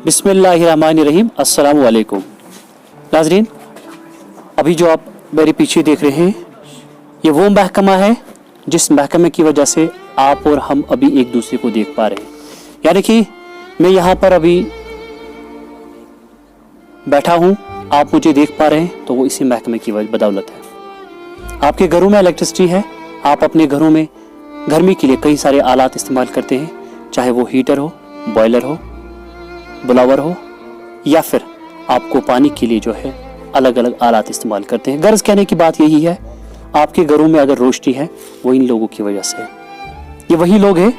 बिस्मिल्लाहिर्रहमानिर्रहीम, अस्सलामु अलैकुम। नाज़रीन, अभी जो आप मेरे पीछे देख रहे हैं ये वो महकमा है जिस महकमे की वजह से आप और हम अभी एक दूसरे को देख पा रहे हैं। यानी कि मैं यहाँ पर अभी बैठा हूँ, आप मुझे देख पा रहे हैं, तो वो इसी महकमे की बदौलत है। आपके घरों में इलेक्ट्रिसिटी है, आप अपने घरों में गर्मी के लिए कई सारे आलात इस्तेमाल करते हैं, चाहे वो हीटर हो, बॉयलर हो, ब्लावर हो, या फिर आपको पानी के लिए जो है अलग अलग आलात इस्तेमाल करते हैं। गर्ज कहने की बात यही है, आपके घरों में अगर रोशनी है वो इन लोगों की वजह से है। ये वही लोग हैं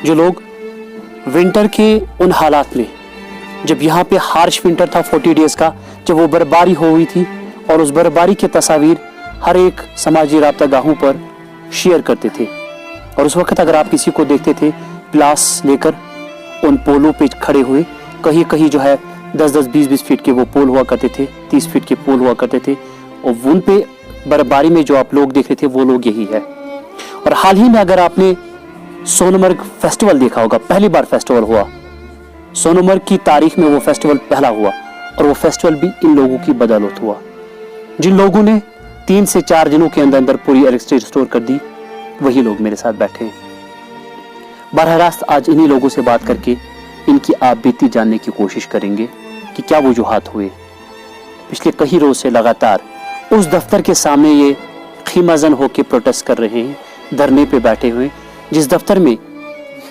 जो लोग विंटर के उन हालात में, जब यहाँ पे हार्श विंटर था 40 डेज का, जब वो बर्फबारी हो हुई थी और उस बर्फबारी की तस्वीर हर एक समाजी राब्ता गाहों पर शेयर करते थे। और उस वक्त अगर आप किसी को देखते थे प्लास लेकर उन पोलों पे खड़े हुए, कहीं कहीं जो है 10-10, 20-20 फीट के वो पोल हुआ करते थे, 30 फीट के पोल हुआ करते थे, और उन पे बर्फबारी में जो आप लोग देख रहे थे वो लोग यही है। और हाल ही में अगर आपने सोनमर्ग फेस्टिवल देखा होगा, पहली बार फेस्टिवल हुआ सोनमर्ग की तारीख में, वो फेस्टिवल पहला हुआ, और वो फेस्टिवल भी इन लोगों की बदौलत हुआ, जिन लोगों ने 3 से 4 दिनों के अंदर अंदर पूरी इलेक्ट्रिसिटी रिस्टोर कर दी, वही लोग मेरे साथ बैठे हैं। बरह रास्त आज इन्हीं लोगों से बात करके इनकी आप बीती जानने की कोशिश करेंगे कि क्या वजूहात हुए। पिछले कई रोज से लगातार उस दफ्तर के सामने ये खीमाजन होकर प्रोटेस्ट कर रहे हैं, धरने पे बैठे हुए, जिस दफ्तर में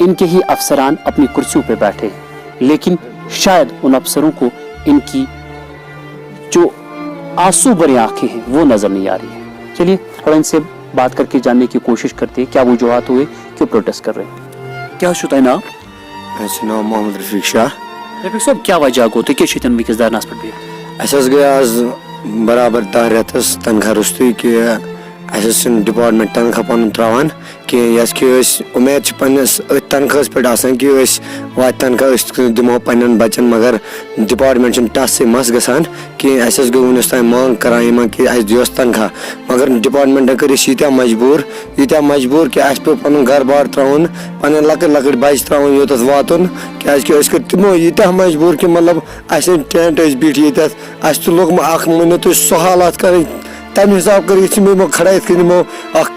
इनके ही अफसरान अपनी कुर्सियों पे बैठे हैं, लेकिन शायद उन अफसरों को इनकी जो आंसू भरी आंखें हैं वो नजर नहीं आ रही है। चलिए थोड़ा इनसे बात करके जानने की कोशिश करते हैं क्या वजूहात हुए, क्यों प्रोटेस्ट कर रहे हैं। क्या शुता है नाम? नाम मोहम्मद रफीक शाह। रफीक साहब, क्या वजह गो तो क्या वंकस धरनास पे गई आज बराबर 10 रेतस तनख्वाह रुस्तुई कि डिपार्टमेंट तनख्वाह पन त्रावान कि उम्मीद पन्नस तनख्वाह पे कि वात तनख्वाह दिमो पन्न बचन, मगर डिपार्टमेंट टस से मस गसान कि गई वनस तान मांग करान कि दियोस तनख्वाह, मगर डिपार्टमेंट कर यूत्या मजबूर कि पे पन घर बार त्राउन, पन लकट लकट बच त्राउन योत वातुन, क्या तमो यूत्या मजबूर कि मतलब टेंट बिठ ये तो लोग मन तो सह हालात कर तम हिसाब कर खड़ा यमो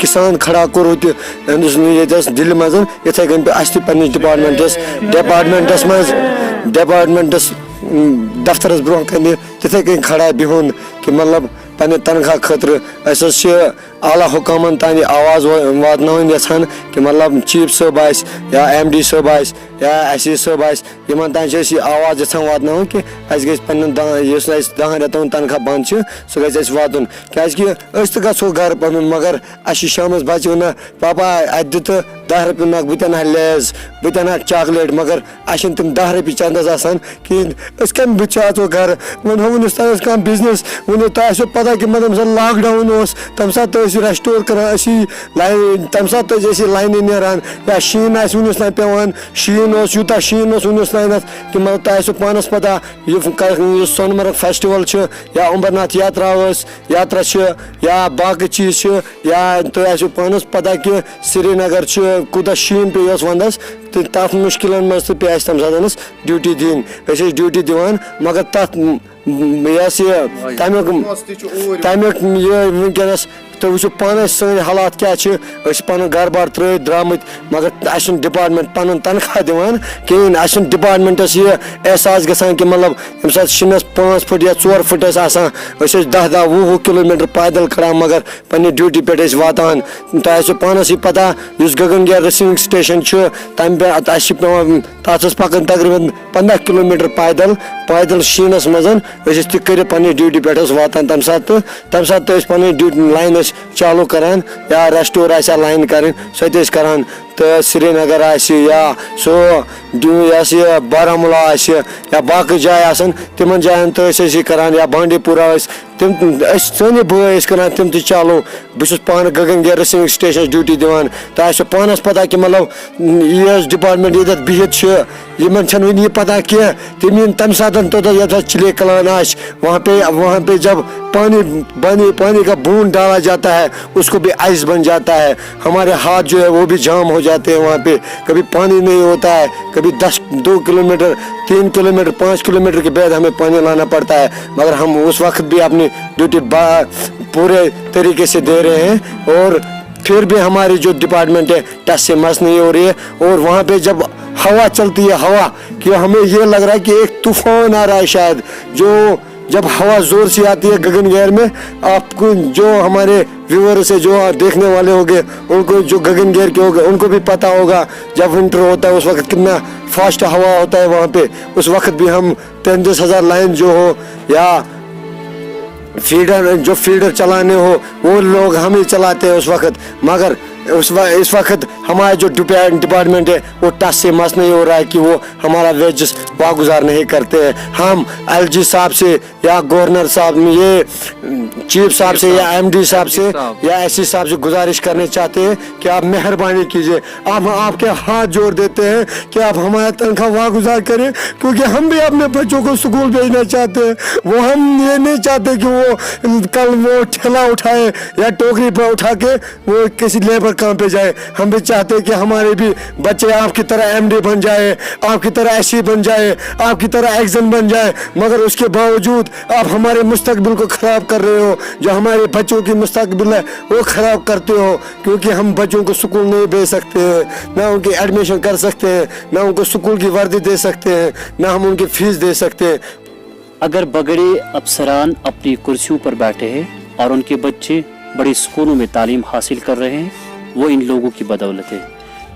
किसान खड़ा कोर दिल्ली मज इथे कन पे डिपार्टमेंटस दफ्तरस ब्रोह कन तिथे कन खड़ा बिहुन कि मतलब पन्ने तनख्वाह खतर आला हुकामन तान आवाज वातन यहान कि मतलब चीफ साहब या MD साहब या SE साहब इन तान आवाज यहान वातन कि पन्न 10 रेतन तनख्वाह बंद सह गस वातन क्या गो घर पन, मगर शाम बच्चे वन पापा अत दित 10 रुपये नक बह लेज बह चॉकलेट, मगर तम 10 रुपये चंदस आसान कहें कम बह घर वनस कह बिजनेस वो तो पता कि मतलब लॉकडाउन तम सात रेस्टोर करान तम सात लाइन नान या शीन वनस तान पेवान शीन यूता शीन वनस तान कि मतलब तह पानस पता सोनमर्ग फेस्टिवल या अमरनाथ यात्रा या बाकी चीज या तो पानस पता कि श्रीनगर कूत शीन पे वंदस तो तथ मुश्किल मज पे तम सात ड्यूटी दिन ड्यूटी दिवान, मगर तथ तमिक वनकस तो वो पान सन हालात क्या पन घर बार त्र द्रामत, मगर डिपार्टमेंट पन तनख्वाह दिवान कहें डिपार्टमेंटस ये एहसास गसान कि मतलब यम सात शिनस 5 फुट या 4 फुट आसान 10-20 किलोमीटर पैदल खड़ा, मगर पन्ने ड्यूटी पे वातान तो पानस ही पता गगनगिया रिसीविंग स्टेशन तम पे तथ पकन तकरीबन 15 किलोमीटर पैदल शीनस मजन कर पन्ने ड्यूटी पे वातान तम सात पन्ने ड्यूटी लाइन चालू करान या रेस्टोर लाइन कर करान तो श्रीनगर या सो बारामूला या बाकी जाए तिमन जायन तो करान या बांडी पुरा तम सन बे करान तम चालू बस पान गगनगिया रिसीविंग स्टेशन ड्यूटी दिवान तो पानस पता कि मतलब डिपार्टमेंट ये बिहित यमन छन वही पता क्या तमीन तम साधन तो यथा चिले कलान आश वहाँ पे जब पानी का बूंद डाला जाता है उसको भी आइस बन जाता है, हमारे हाथ जो है वो भी जाम हो जाते हैं वहाँ पे, कभी पानी नहीं होता है, कभी 2 किलोमीटर 3 किलोमीटर 5 किलोमीटर के बाद हमें पानी लाना पड़ता है, मगर हम उस वक्त भी अपनी ड्यूटी पूरे तरीके से दे रहे हैं और फिर भी हमारी जो डिपार्टमेंट है टच से मस नहीं हो रही है। और वहाँ पे जब हवा चलती है हवा कि हमें ये लग रहा है कि एक तूफान आ रहा है शायद, जो जब हवा जोर से आती है गगनगैर में, आपको जो हमारे व्यूअर्स है जो देखने वाले होंगे उनको जो गगनगैर के होंगे उनको भी पता होगा जब विंटर होता है उस वक्त कितना फास्ट हवा होता है वहाँ पे, उस वक्त भी हम 33,000 लाइन जो हो या फीडर चलाने हो वो लोग हम ही चलाते हैं उस वक्त, मगर इस वक्त हमारा जो डिपार्टमेंट है वो टच से मस नहीं हो रहा है कि वो हमारा वेजेस वागुजार नहीं करते हैं। हम LG साहब से या गवर्नर साहब ये चीफ साहब से या MD साहब से या SC साहब से गुजारिश करने चाहते हैं कि आप मेहरबानी कीजिए, आप आपके हाथ जोड़ देते हैं कि आप हमारा तनख्वाह वागुजार करें, क्योंकि हम भी अपने बच्चों को स्कूल भेजना चाहते हैं। वो हम ये नहीं चाहते कि वो कल वो ठेला उठाए या टोकरी पर उठा के वो किसी लेबर काम पे जाए, हम भी चाहते हैं कि हमारे भी बच्चे आपकी तरह MD बन जाए, आपकी तरह SC बन जाए, आपकी तरह एक्जन बन जाए, मगर उसके बावजूद आप हमारे मुस्तकबिल को खराब कर रहे हो, जो हमारे बच्चों की मुस्तकबिल है वो खराब करते हो, क्योंकि हम बच्चों को स्कूल नहीं भेज सकते हैं, ना उनकी एडमिशन कर सकते हैं, ना उनको स्कूल की वर्दी दे सकते हैं, ना हम उनकी फीस दे सकते हैं। अगर बगड़े अफसरान अपनी कुर्सियों पर बैठे हैं और उनके बच्चे बड़े स्कूलों में तालीम हासिल कर रहे हैं, वो इन लोगों की बदौलत है,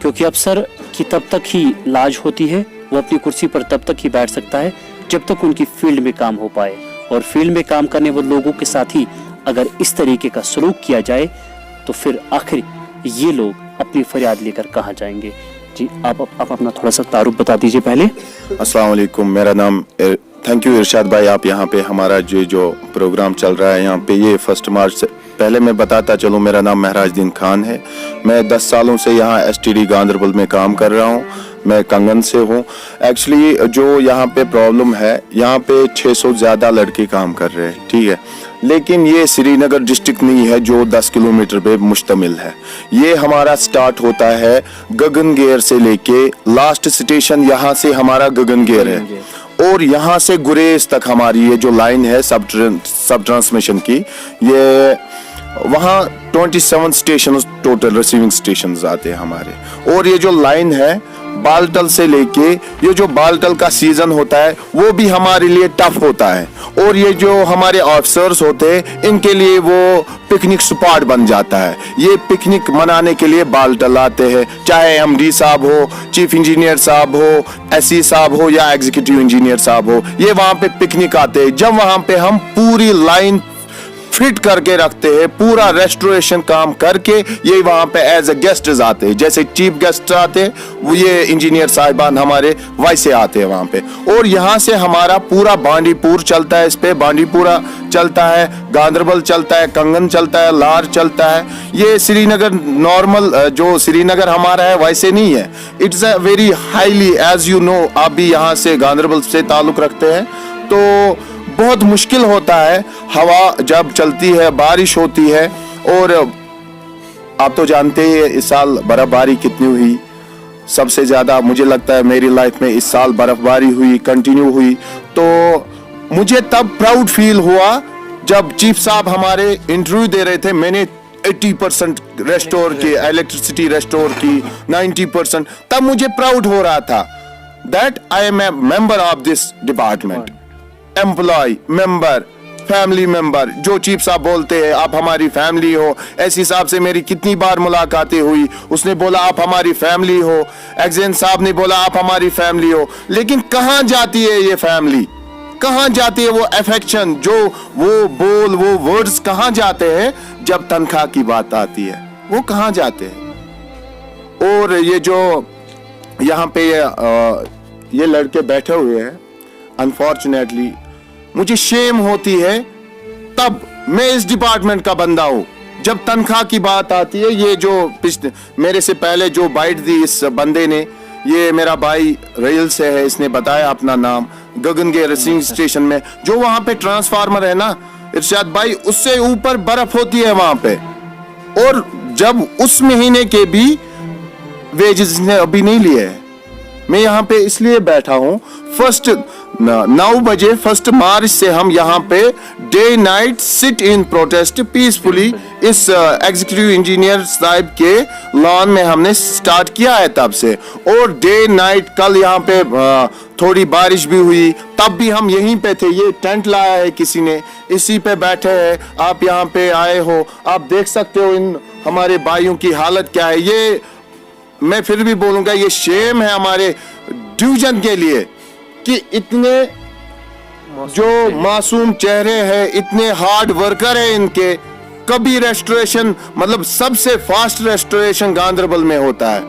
क्योंकि अफसर की तब तक ही लाज होती है, वो अपनी कुर्सी पर तब तक ही बैठ सकता है जब तक उनकी फील्ड में काम हो पाए, और फील्ड में काम करने वाले लोगों के साथ ही अगर इस तरीके का सलूक किया जाए तो फिर आखिर ये लोग अपनी फरियाद लेकर कहाँ जाएंगे। जी आप अपना थोड़ा सा तारुफ बता दीजिए पहले। अस्सलाम वालेकुम, मेरा नाम थैंक यू इरशाद भाई, आप यहाँ पे हमारा जो प्रोग्राम चल रहा है यहाँ पे ये 1 मार्च से पहले मैं बताता चलूँ, मेरा नाम महराजुद्दीन खान है, मैं 10 सालों से यहाँ STD गांधरबल में काम कर रहा हूँ, मैं कंगन से हूँ। एक्चुअली जो यहाँ पे प्रॉब्लम है, यहाँ पे 600 ज़्यादा लड़के काम कर रहे हैं, ठीक है, लेकिन ये श्रीनगर डिस्ट्रिक्ट नहीं है जो 10 किलोमीटर पे मुश्तमिल है। ये हमारा स्टार्ट होता है गगनगैर से लेके लास्ट स्टेशन यहाँ से हमारा गगनगैर है, और यहाँ से गुरेज तक हमारी ये जो लाइन है सब ट्रांसमिशन की, ये वहाँ 27 स्टेशन टोटल रिसीविंग स्टेशन आते हैं हमारे। और ये जो लाइन है बालटल से लेके, ये जो बालटल का सीजन होता है वो भी हमारे लिए टफ होता है, और ये जो हमारे ऑफिसर्स होते हैं इनके लिए वो पिकनिक स्पॉट बन जाता है। ये पिकनिक मनाने के लिए बालटल आते हैं, चाहे MD साहब हो, चीफ इंजीनियर साहब हो, SC साहब हो या एग्जीक्यूटिव इंजीनियर साहब हो, ये वहाँ पे पिकनिक आते हैं। जब वहाँ पे हम पूरी लाइन फिट करके रखते हैं, पूरा रेस्टोरेशन काम करके, ये वहाँ पे एज ए गेस्ट आते हैं, जैसे चीफ गेस्ट आते हैं वो ये इंजीनियर साहिबान हमारे वैसे आते हैं वहाँ पे। और यहाँ से हमारा पूरा बांडीपुर चलता है, इस पे बांडीपुरा चलता है, गांधरबल चलता है, कंगन चलता है, लार चलता है। ये श्रीनगर नॉर्मल जो श्रीनगर हमारा है वैसे नहीं है, it's a very highly, as you know, आप भी यहाँ से गांधरबल से ताल्लुक रखते हैं, तो बहुत मुश्किल होता है। हवा जब चलती है, बारिश होती है, और आप तो जानते हैं इस साल बर्फबारी कितनी हुई, सबसे ज्यादा मुझे लगता है मेरी लाइफ में इस साल बर्फबारी हुई, कंटिन्यू हुई। तो मुझे तब प्राउड फील हुआ जब चीफ साहब हमारे इंटरव्यू दे रहे थे, मैंने 80% रेस्टोर की इलेक्ट्रिसिटी रेस्टोर की, 90%, तब मुझे प्राउड हो रहा था that I am a member of this department, employ, member, family member. जो चीफ साहब बोलते हैं आप हमारी फैमिली हो, SC साहब से मेरी कितनी बार मुलाकातें हुई, उसने बोला आप हमारी फैमिली हो, एक्जेन साहब ने बोला आप हमारी फैमिली हो, लेकिन कहाँ जाती है ये फैमिली, कहाँ जाती है वो अफेक्शन, जो वो बोल, वो वर्ड्स कहाँ जाते हैं जब तनख्वाह की बात आती है, वो कहाँ जाते हैं। और ये जो यहाँ पे ये लड़के बैठे हुए हैं, अनफॉर्चुनेटली मुझे शेम होती है तब मैं इस डिपार्टमेंट का बंदा हूं जब तनख्वाह की बात आती है। ये जो मेरे से पहले जो बाइट दी इस बंदे ने, ये मेरा भाई रेल से है, इसने बताया अपना नाम, गगनगेर रेसिंग स्टेशन में जो वहां पे ट्रांसफार्मर है ना इरशाद भाई, उससे ऊपर बर्फ होती है वहां पे, और जब उस महीने के भी वेजेस ने अभी नहीं लिए है। मैं यहाँ पे इसलिए बैठा हूँ, 9 बजे 1 मार्च से हम यहाँ पे day night sit in protest peacefully इस एग्जीक्यूटिव इंजीनियर साहब के लॉन में हमने स्टार्ट किया है तब से, और डे नाइट कल यहाँ पे थोड़ी बारिश भी हुई, तब भी हम यहीं पे थे। ये टेंट लाया है किसी ने, इसी पे बैठे हैं, आप यहाँ पे आए हो, आप देख सकते हो इन हमारे भाइयों की हालत क्या है। ये मैं फिर भी बोलूंगा ये शेम है हमारे डिवीजन के लिए कि इतने जो मासूम चेहरे हैं, इतने हार्ड वर्कर है इनके, कभी रेस्टोरेशन मतलब सबसे फास्ट रेस्टोरेशन गांधरबल में होता है।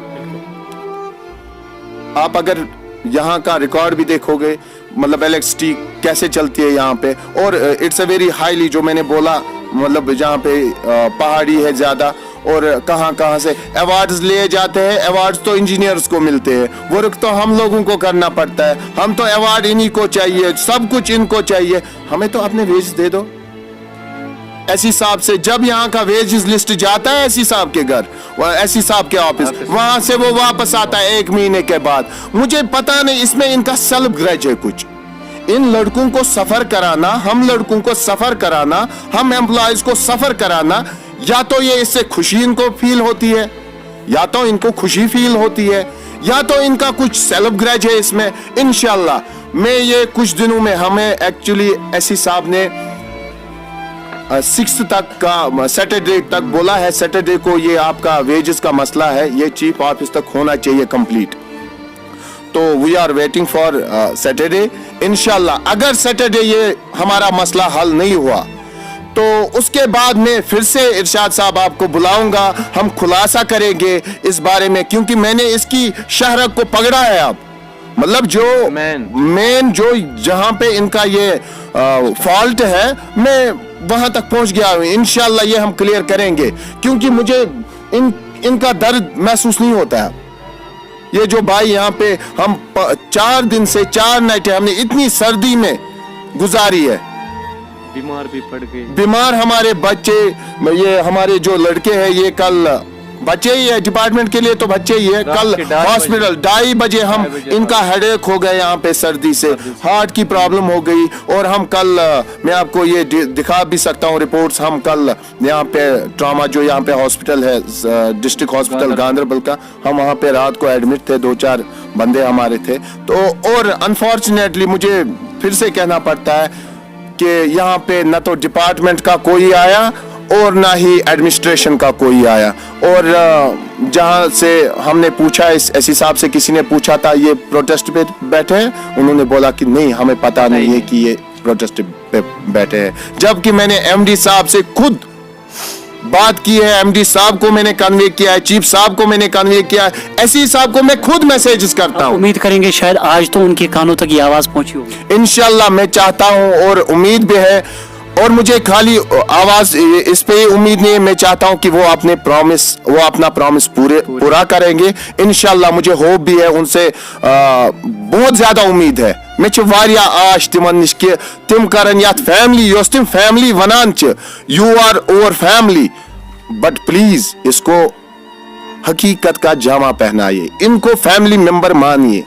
आप अगर यहाँ का रिकॉर्ड भी देखोगे मतलब इलेक्ट्रिसिटी कैसे चलती है यहाँ पे, और इट्स अ वेरी हाईली, जो मैंने बोला मतलब जहाँ पे पहाड़ी है ज्यादा, और कहाँ से अवार्ड्स लिए जाते हैं। अवार्ड्स तो इंजीनियर्स को मिलते हैं, वर्क तो हम लोगों को करना पड़ता है। हम तो अवार्ड इन्हीं को चाहिए, सब कुछ इनको चाहिए, हमें तो अपने वेज दे दो। एसी साहब से जब यहाँ का वेजेस लिस्ट जाता है एसी साहब के घर, एसी साहब के ऑफिस, वहां से वो वापस आता है 1 महीने के बाद। मुझे पता नहीं इसमें इनका सेल्फ ग्रज है कुछ। इन लड़कों को सफर कराना, हम लड़कों को सफर कराना, हम एम्प्लॉयज को सफर कराना, या तो ये इससे खुशी इनको फील होती है, या तो इनको खुशी फील होती है, या तो इनका कुछ सेल्फ ग्रज है इसमें। इंशाल्लाह मैं ये कुछ दिनों में, हमें एक्चुअली एसी साहब ने 6 तक का सैटरडे तक बोला है, सैटरडे को ये आपका वेजेस का मसला है, ये चीफ ऑफिस तक होना चाहिए कंप्लीट। तो we are waiting for Saturday. इंशाल्लाह अगर सैटरडे ये हमारा मसला हल नहीं हुआ तो उसके बाद मैं फिर से इरशाद साहब आपको बुलाऊंगा, हम खुलासा करेंगे इस बारे में, क्योंकि मैंने इसकी शहरत को पकड़ा है। अब मतलब जो मेन जो जहां पे इनका ये फॉल्ट है, मैं वहां तक पहुंच गया हूं। इंशाल्लाह ये हम क्लियर करेंगे, क्योंकि मुझे इनका दर्द महसूस नहीं होता है। ये जो भाई यहाँ पे हम 4 दिन से 4 नाइटें हमने इतनी सर्दी में गुजारी है, बीमार भी पड़ गए, बीमार हमारे बच्चे, ये हमारे जो लड़के हैं, ये कल बच्चे ही है डिपार्टमेंट के लिए तो बच्चे ही है, कल हॉस्पिटल 2:30 बजे हम इनका हेडेक हो गया यहाँ पे सर्दी से, हार्ट की प्रॉब्लम हो गई। और हम कल मैं आपको ये दिखा भी सकता हूँ रिपोर्ट्स, हम कल यहाँ पे ट्रामा जो यहाँ पे हॉस्पिटल है डिस्ट्रिक्ट हॉस्पिटल गांधरबल का, हम वहाँ पे रात को एडमिट थे, 2-4 बंदे हमारे थे। तो और अनफॉर्चुनेटली मुझे फिर से कहना पड़ता है कि यहाँ पे न तो डिपार्टमेंट का कोई आया और ना ही एडमिनिस्ट्रेशन का कोई आया। और जहाँ से हमने पूछा, इस एसी साहब से किसी ने पूछा था ये प्रोटेस्ट पे बैठे हैं, उन्होंने बोला कि नहीं हमें पता नहीं है कि ये प्रोटेस्ट पे बैठे हैं। जबकि मैंने एमडी साहब से खुद बात की है, एमडी साहब को मैंने कन्वे किया है, चीफ साहब को मैंने कन्वे किया है, एसी साहब को मैं खुद मैसेजेस करता हूँ। उम्मीद करेंगे शायद आज तो उनके कानों तक ये आवाज पहुंची होगी। इंशाल्लाह मैं चाहता हूँ और उम्मीद भी है, और मुझे खाली आवाज इस पे उम्मीद नहीं है, मैं चाहता हूं कि वो अपने प्रॉमिस, वो अपना प्रॉमिस पूरा करेंगे इंशाल्लाह। मुझे होप भी है उनसे, बहुत ज्यादा उम्मीद है। मैं वारिया आश तिमन निश कि तिम करन यात फैमिली योस तिम फैमिली वनान च, you are our family, but please इसको हकीकत का जामा पहनाइए, इनको फैमिली मेंबर मानिए।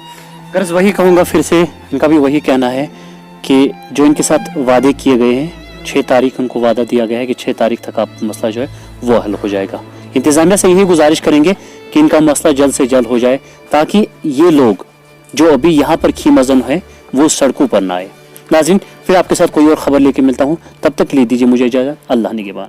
गर्ज वही कहूंगा फिर से, इनका भी वही कहना है कि जो इनके साथ वादे किए गए हैं, 6 तारीख उनको वादा दिया गया है कि 6 तारीख तक आप मसला जो है वो हल हो जाएगा। इंतजामिया से यही गुजारिश करेंगे कि इनका मसला जल्द से जल्द हो जाए, ताकि ये लोग जो अभी यहाँ पर खीमजन है वो सड़कों पर ना आए। नाज़रीन फिर आपके साथ कोई और खबर लेके मिलता हूँ, तब तक ले दीजिए मुझे इजाज़त। अल्लाह निगहबान।